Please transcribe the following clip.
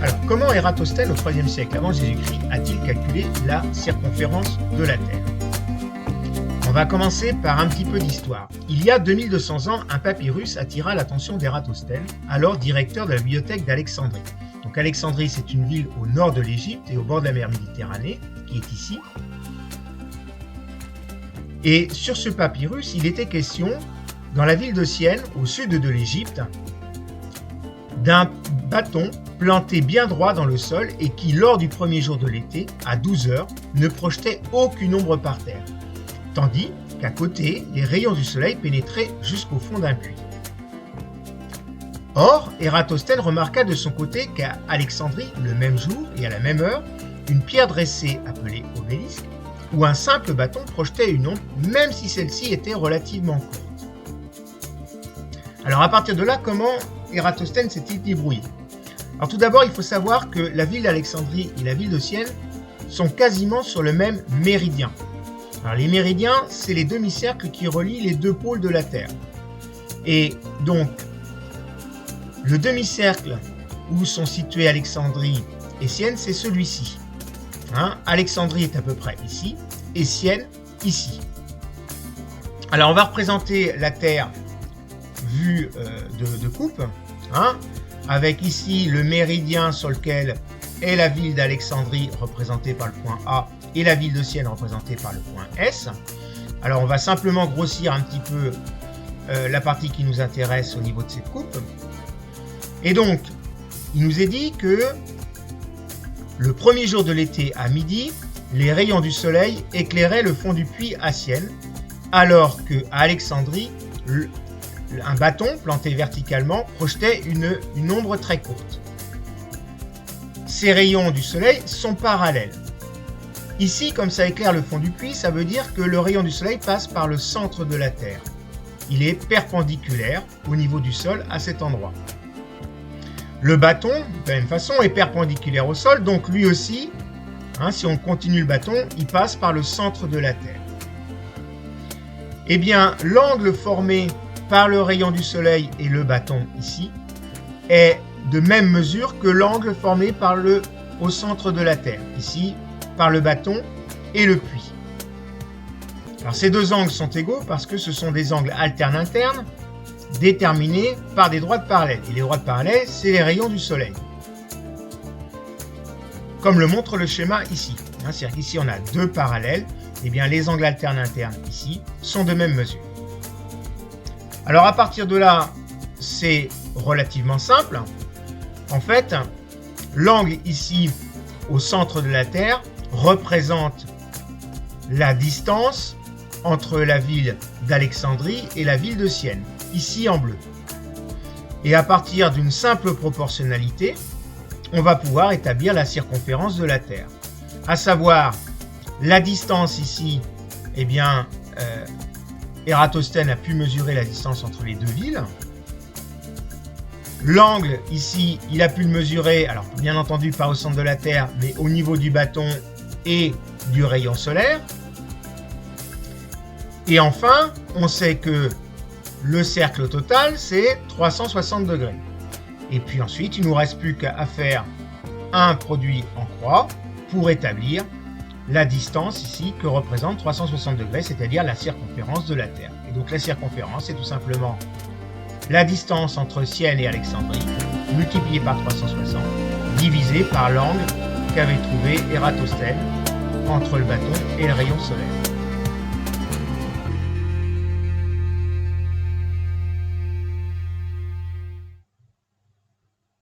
Alors, comment Ératosthène, au IIIe siècle avant Jésus-Christ, a-t-il calculé la circonférence de la Terre? On va commencer par un petit peu d'histoire. Il y a 2200 ans, un papyrus attira l'attention d'Ératosthène, alors directeur de la bibliothèque d'Alexandrie. Donc Alexandrie, c'est une ville au nord de l'Égypte et au bord de la mer Méditerranée, qui est ici. Et sur ce papyrus, il était question, dans la ville de Syène, au sud de l'Égypte, d'un bâton planté bien droit dans le sol et qui, lors du premier jour de l'été, à 12 heures, ne projetait aucune ombre par terre, tandis qu'à côté, les rayons du soleil pénétraient jusqu'au fond d'un puits. Or, Ératosthène remarqua de son côté qu'à Alexandrie, le même jour et à la même heure, une pierre dressée, appelée obélisque, où un simple bâton projetait une ombre, même si celle-ci était relativement courte. Alors à partir de là, comment Ératosthène s'est-il débrouillé? Alors tout d'abord, il faut savoir que la ville d'Alexandrie et la ville de Syène sont quasiment sur le même méridien. Alors les méridiens, c'est les demi-cercles qui relient les deux pôles de la Terre. Et donc, le demi-cercle où sont situés Alexandrie et Syène, c'est celui-ci. Alexandrie est à peu près ici, et Syène ici. Alors on va représenter la Terre vue de coupe, avec ici le méridien sur lequel est la ville d'Alexandrie représentée par le point A et la ville de Syène représentée par le point S. Alors on va simplement grossir un petit peu la partie qui nous intéresse au niveau de cette coupe. Et donc, il nous est dit que le premier jour de l'été à midi, les rayons du soleil éclairaient le fond du puits à Syène, alors qu'à Alexandrie, un bâton planté verticalement projetait une ombre très courte. Ces rayons du soleil sont parallèles. Ici, comme ça éclaire le fond du puits, ça veut dire que le rayon du soleil passe par le centre de la Terre. Il est perpendiculaire au niveau du sol à cet endroit. Le bâton, de la même façon, est perpendiculaire au sol, donc lui aussi, si on continue le bâton, il passe par le centre de la Terre. Eh bien, l'angle formé par le rayon du soleil et le bâton ici est de même mesure que l'angle formé au centre de la Terre, ici, par le bâton et le puits. Alors ces deux angles sont égaux parce que ce sont des angles alternes internes, déterminés par des droites parallèles. Et les droites parallèles, c'est les rayons du soleil. Comme le montre le schéma ici. C'est-à-dire qu'ici, on a deux parallèles. Et bien, les angles alternes internes ici sont de même mesure. Alors, à partir de là, c'est relativement simple. En fait, l'angle ici, au centre de la Terre, représente la distance entre la ville d'Alexandrie et la ville de Syène, ici en bleu. Et à partir d'une simple proportionnalité, on va pouvoir établir la circonférence de la Terre. À savoir, la distance ici, eh bien, Ératosthène a pu mesurer la distance entre les deux villes. L'angle ici, il a pu le mesurer, alors bien entendu pas au centre de la Terre, mais au niveau du bâton et du rayon solaire. Et enfin, on sait que le cercle total, c'est 360 degrés. Et puis ensuite, il ne nous reste plus qu'à faire un produit en croix pour établir la distance ici que représente 360 degrés, c'est-à-dire la circonférence de la Terre. Et donc la circonférence, c'est tout simplement la distance entre Syène et Alexandrie multipliée par 360 divisé par l'angle qu'avait trouvé Ératosthène entre le bâton et le rayon solaire.